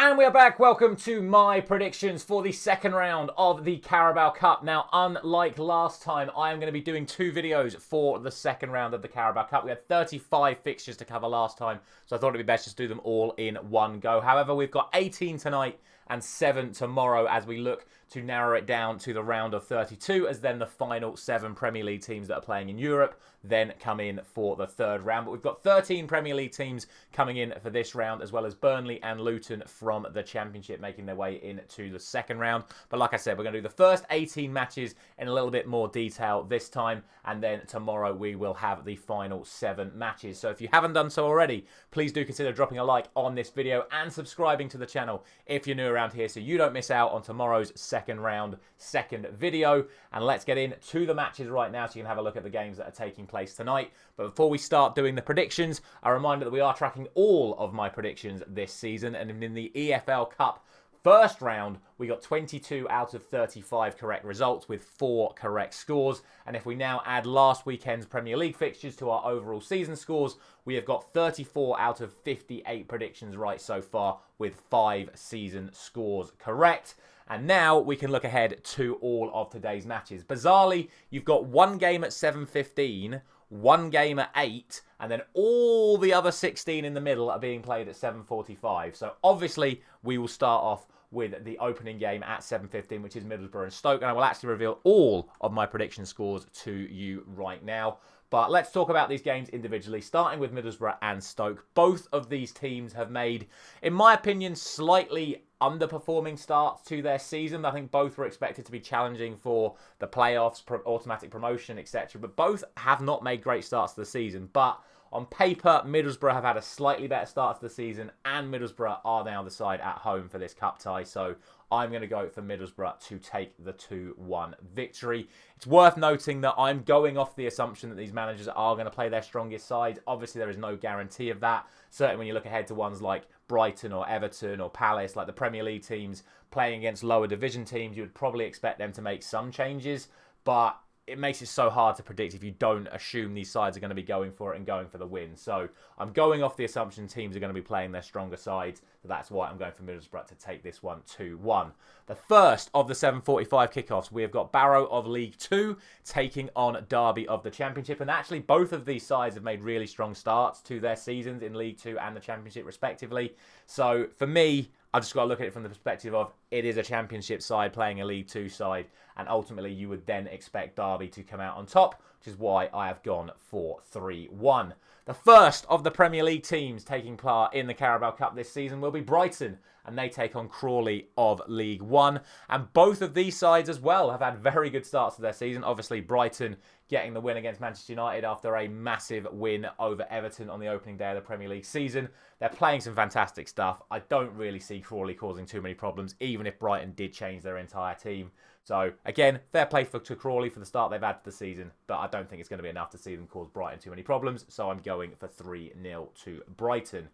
And we are back. Welcome to my predictions for the second round of the Carabao Cup. Now, unlike last time, I am going to be doing two videos for the second round of the Carabao Cup. We had 35 fixtures to cover last time, so I thought it'd be best just do them all in one go. However, we've got 18 tonight and 7 tomorrow as we look to narrow it down to the round of 32, as then the final 7 Premier League teams that are playing in Europe then come in for the third round. But we've got 13 Premier League teams coming in for this round, as well as Burnley and Luton from the Championship making their way into the second round. But like I said, we're going to do the first 18 matches in a little bit more detail this time, and then tomorrow we will have the final 7 matches. So if you haven't done so already, please do consider dropping a like on this video and subscribing to the channel if you're new around here so you don't miss out on tomorrow's second round, second video. And let's get into the matches right now so you can have a look at the games that are taking place tonight. But before we start doing the predictions, a reminder that we are tracking all of my predictions this season, and in the EFL Cup first round, we got 22 out of 35 correct results with 4 correct scores. And if we now add last weekend's Premier League fixtures to our overall season scores, we have got 34 out of 58 predictions right so far with 5 season scores correct. And now we can look ahead to all of today's matches. Bizarrely, you've got one game at 7:15, one game at 8, and then all the other 16 in the middle are being played at 7:45. So obviously, we will start off with the opening game at 7:15, which is Middlesbrough and Stoke. And I will actually reveal all of my prediction scores to you right now. But let's talk about these games individually, starting with Middlesbrough and Stoke. Both of these teams have made, in my opinion, slightly underperforming starts to their season. I think both were expected to be challenging for the playoffs, automatic promotion, etc. But both have not made great starts to the season. But on paper, Middlesbrough have had a slightly better start to the season, and Middlesbrough are now the side at home for this cup tie. So I'm going to go for Middlesbrough to take the 2-1 victory. It's worth noting that I'm going off the assumption that these managers are going to play their strongest side. Obviously, there is no guarantee of that. Certainly when you look ahead to ones like Brighton or Everton or Palace, like the Premier League teams playing against lower division teams, you would probably expect them to make some changes. But it makes it so hard to predict if you don't assume these sides are going to be going for it and going for the win. So I'm going off the assumption teams are going to be playing their stronger sides. So that's why I'm going for Middlesbrough to take this one 2-1. The first of the 7:45 kickoffs, we have got Barrow of League 2 taking on Derby of the Championship. And actually, both of these sides have made really strong starts to their seasons in League 2 and the Championship, respectively. So for me, I've just got to look at it from the perspective of it is a Championship side playing a League 2 side, and ultimately you would then expect Derby to come out on top, which is why I have gone for 3-1. The first of the Premier League teams taking part in the Carabao Cup this season will be Brighton, and they take on Crawley of League 1. And both of these sides as well have had very good starts to their season. Obviously, Brighton getting the win against Manchester United after a massive win over Everton on the opening day of the Premier League season. They're playing some fantastic stuff. I don't really see Crawley causing too many problems, even if Brighton did change their entire team. So, again, fair play to Crawley for the start they've had to the season, but I don't think it's going to be enough to see them cause Brighton too many problems, so I'm going for 3-0 to Brighton.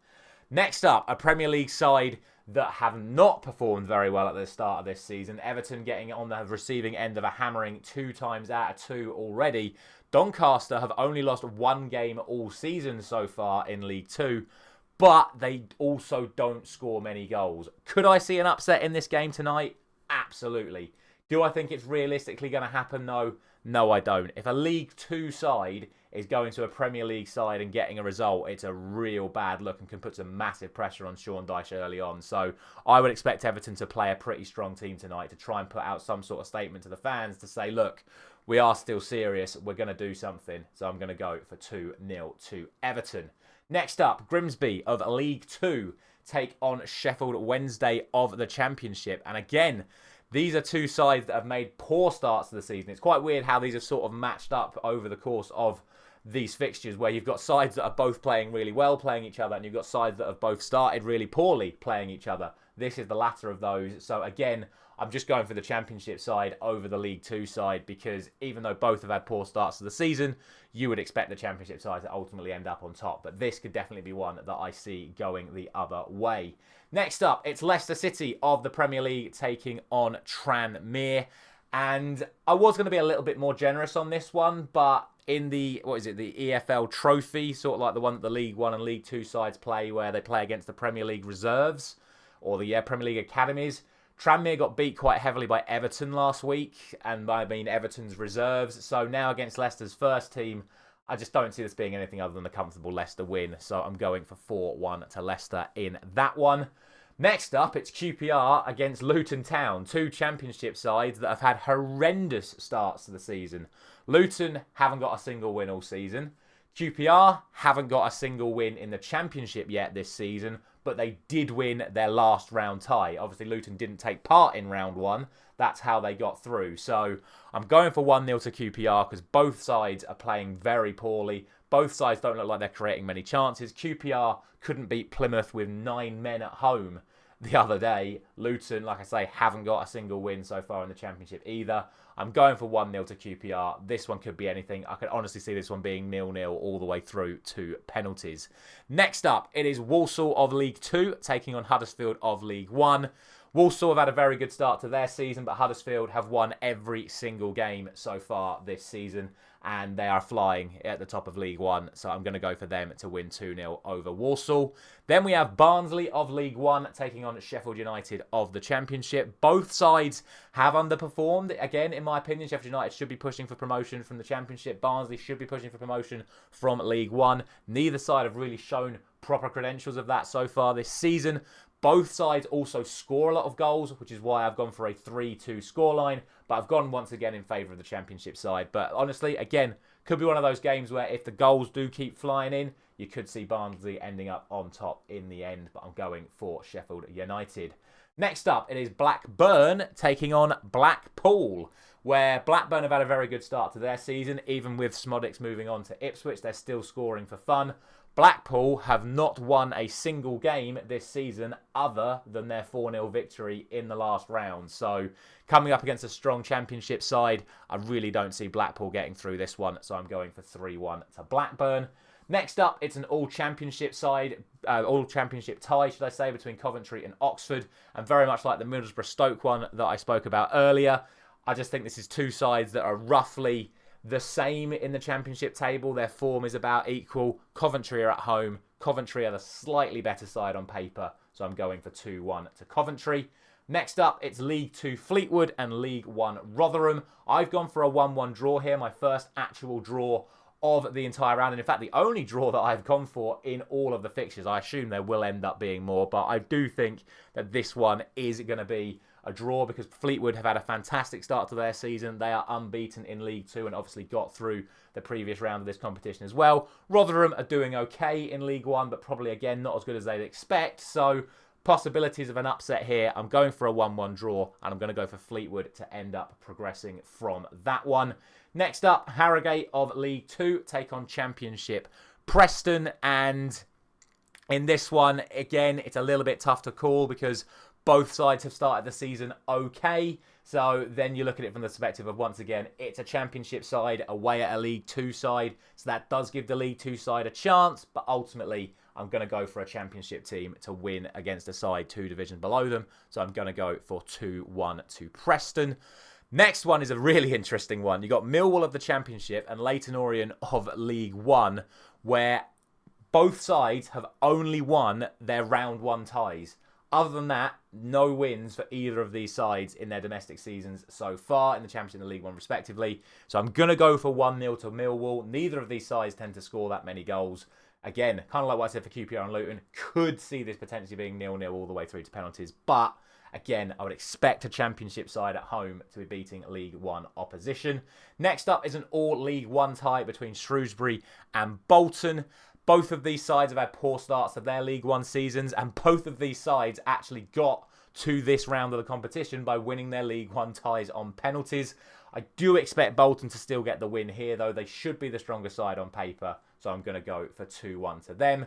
Next up, a Premier League side that have not performed very well at the start of this season. Everton getting on the receiving end of a hammering 2 times out of 2 already. Doncaster have only lost 1 game all season so far in League 2, but they also don't score many goals. Could I see an upset in this game tonight? Absolutely. Do I think it's realistically going to happen? No. No, I don't. If a League 2 side is going to a Premier League side and getting a result, it's a real bad look and can put some massive pressure on Sean Dyche early on. So I would expect Everton to play a pretty strong team tonight to try and put out some sort of statement to the fans to say, look, we are still serious. We're going to do something. So I'm going to go for 2-0 to Everton. Next up, Grimsby of League 2 take on Sheffield Wednesday of the Championship. And again, these are 2 sides that have made poor starts to the season. It's quite weird how these have sort of matched up over the course of these fixtures, where you've got sides that are both playing really well, playing each other, and you've got sides that have both started really poorly, playing each other. This is the latter of those. So again, I'm just going for the Championship side over the League 2 side, because even though both have had poor starts to the season, you would expect the Championship side to ultimately end up on top. But this could definitely be one that I see going the other way. Next up, it's Leicester City of the Premier League taking on Tranmere. And I was going to be a little bit more generous on this one, but in the, the EFL Trophy, sort of like the one that the League 1 and League 2 sides play, where they play against the Premier League reserves, or the Premier League Academies. Tranmere got beat quite heavily by Everton last week, and I mean Everton's reserves. So now against Leicester's first team, I just don't see this being anything other than a comfortable Leicester win. So I'm going for 4-1 to Leicester in that one. Next up, it's QPR against Luton Town, two Championship sides that have had horrendous starts to the season. Luton haven't got a single win all season. QPR haven't got a single win in the Championship yet this season, but they did win their last round tie. Obviously, Luton didn't take part in round one. That's how they got through. So I'm going for 1-0 to QPR because both sides are playing very poorly. Both sides don't look like they're creating many chances. QPR couldn't beat Plymouth with 9 men at home the other day. Luton, like I say, haven't got a single win so far in the Championship either. I'm going for 1-0 to QPR. This one could be anything. I could honestly see this one being 0-0 all the way through to penalties. Next up, it is Walsall of League 2 taking on Huddersfield of League 1. Walsall have had a very good start to their season, but Huddersfield have won every single game so far this season, and they are flying at the top of League 1, so I'm going to go for them to win 2-0 over Walsall. Then we have Barnsley of League 1 taking on Sheffield United of the Championship. Both sides have underperformed. Again, in my opinion, Sheffield United should be pushing for promotion from the Championship. Barnsley should be pushing for promotion from League 1. Neither side have really shown proper credentials of that so far this season. Both sides also score a lot of goals, which is why I've gone for a 3-2 scoreline. But I've gone once again in favour of the Championship side. But honestly, again, could be one of those games where if the goals do keep flying in, you could see Barnsley ending up on top in the end. But I'm going for Sheffield United. Next up, it is Blackburn taking on Blackpool, where Blackburn have had a very good start to their season. Even with Smodics moving on to Ipswich, they're still scoring for fun. Blackpool have not won a single game this season other than their 4-0 victory in the last round. So coming up against a strong Championship side, I really don't see Blackpool getting through this one. So I'm going for 3-1 to Blackburn. Next up, it's an all-Championship side, all-Championship tie, should I say, between Coventry and Oxford. And very much like the Middlesbrough-Stoke one that I spoke about earlier, I just think this is two sides that are roughly the same in the Championship table. Their form is about equal. Coventry are at home. Coventry are the slightly better side on paper, so I'm going for 2-1 to Coventry. Next up, it's League 2 Fleetwood and League 1 Rotherham. I've gone for a 1-1 draw here, my first actual draw of the entire round, and in fact the only draw that I've gone for in all of the fixtures. I assume there will end up being more, but I do think that this one is going to be a draw because Fleetwood have had a fantastic start to their season. They are unbeaten in League 2 and obviously got through the previous round of this competition as well. Rotherham are doing okay in League 1, but probably, again, not as good as they'd expect. So possibilities of an upset here. I'm going for a 1-1 draw, and I'm going to go for Fleetwood to end up progressing from that one. Next up, Harrogate of League 2 take on Championship Preston, and in this one, again, it's a little bit tough to call because both sides have started the season okay. So then you look at it from the perspective of, once again, it's a Championship side away at a League 2 side. So that does give the League 2 side a chance. But ultimately, I'm going to go for a Championship team to win against a side 2 divisions below them. So I'm going to go for 2-1 to Preston. Next one is a really interesting one. You've got Millwall of the Championship and Leyton Orient of League 1, where both sides have only won their round 1 ties. Other than that, no wins for either of these sides in their domestic seasons so far in the Championship and the League 1 respectively. So I'm going to go for 1-0 to Millwall. Neither of these sides tend to score that many goals. Again, kind of like what I said for QPR and Luton, could see this potentially being 0-0 all the way through to penalties. But again, I would expect a Championship side at home to be beating League 1 opposition. Next up is an all League 1 tie between Shrewsbury and Bolton. Both of these sides have had poor starts to their League 1 seasons, and both of these sides actually got to this round of the competition by winning their League 1 ties on penalties. I do expect Bolton to still get the win here, though. They should be the stronger side on paper, so I'm going to go for 2-1 to them.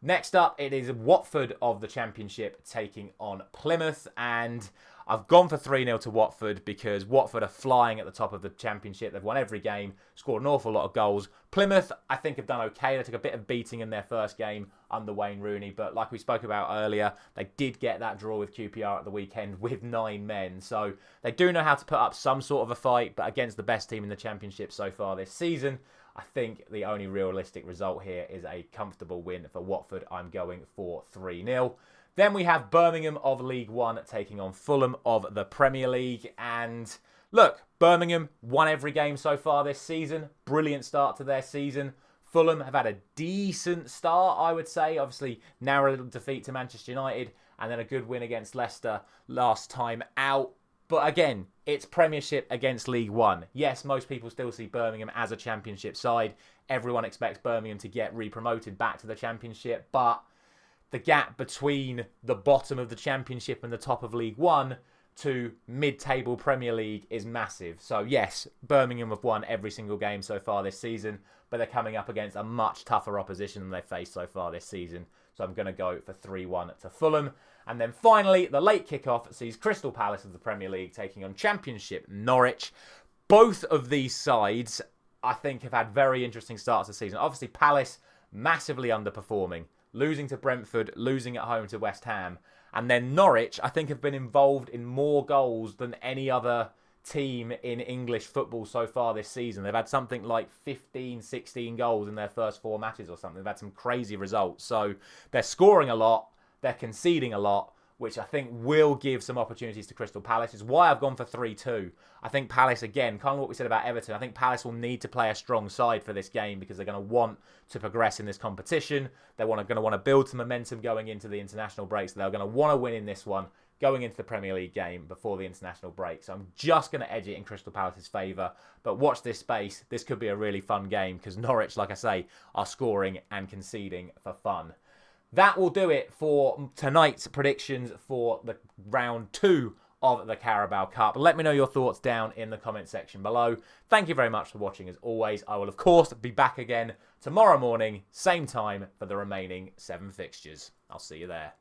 Next up, it is Watford of the Championship taking on Plymouth, and I've gone for 3-0 to Watford because Watford are flying at the top of the Championship. They've won every game, scored an awful lot of goals. Plymouth, I think, have done okay. They took a bit of beating in their first game under Wayne Rooney, but like we spoke about earlier, they did get that draw with QPR at the weekend with 9 men. So they do know how to put up some sort of a fight, but against the best team in the Championship so far this season, I think the only realistic result here is a comfortable win for Watford. I'm going for 3-0. Then we have Birmingham of League One taking on Fulham of the Premier League. And look, Birmingham won every game so far this season. Brilliant start to their season. Fulham have had a decent start, I would say. Obviously, narrow little defeat to Manchester United and then a good win against Leicester last time out. But again, it's Premiership against League One. Yes, most people still see Birmingham as a Championship side. Everyone expects Birmingham to get re-promoted back to the Championship. But the gap between the bottom of the Championship and the top of League One to mid-table Premier League is massive. So yes, Birmingham have won every single game so far this season, but they're coming up against a much tougher opposition than they've faced so far this season. So I'm going to go for 3-1 to Fulham. And then finally, the late kickoff sees Crystal Palace of the Premier League taking on Championship Norwich. Both of these sides, I think, have had very interesting starts this season. Obviously, Palace massively underperforming, losing to Brentford, losing at home to West Ham. And then Norwich, I think, have been involved in more goals than any other team in English football so far this season. They've had something like 15, 16 goals in their first 4 matches or something. They've had some crazy results. So they're scoring a lot. They're conceding a lot, which I think will give some opportunities to Crystal Palace. It's why I've gone for 3-2. I think Palace, again, kind of what we said about Everton, I think Palace will need to play a strong side for this game because they're going to want to progress in this competition. They're going to want to build some momentum going into the international breaks. They're going to want to win in this one going into the Premier League game before the international break. So I'm just going to edge it in Crystal Palace's favour. But watch this space. This could be a really fun game because Norwich, like I say, are scoring and conceding for fun. That will do it for tonight's predictions for the round 2 of the Carabao Cup. Let me know your thoughts down in the comment section below. Thank you very much for watching as always. I will, of course, be back again tomorrow morning, same time, for the remaining 7 fixtures. I'll see you there.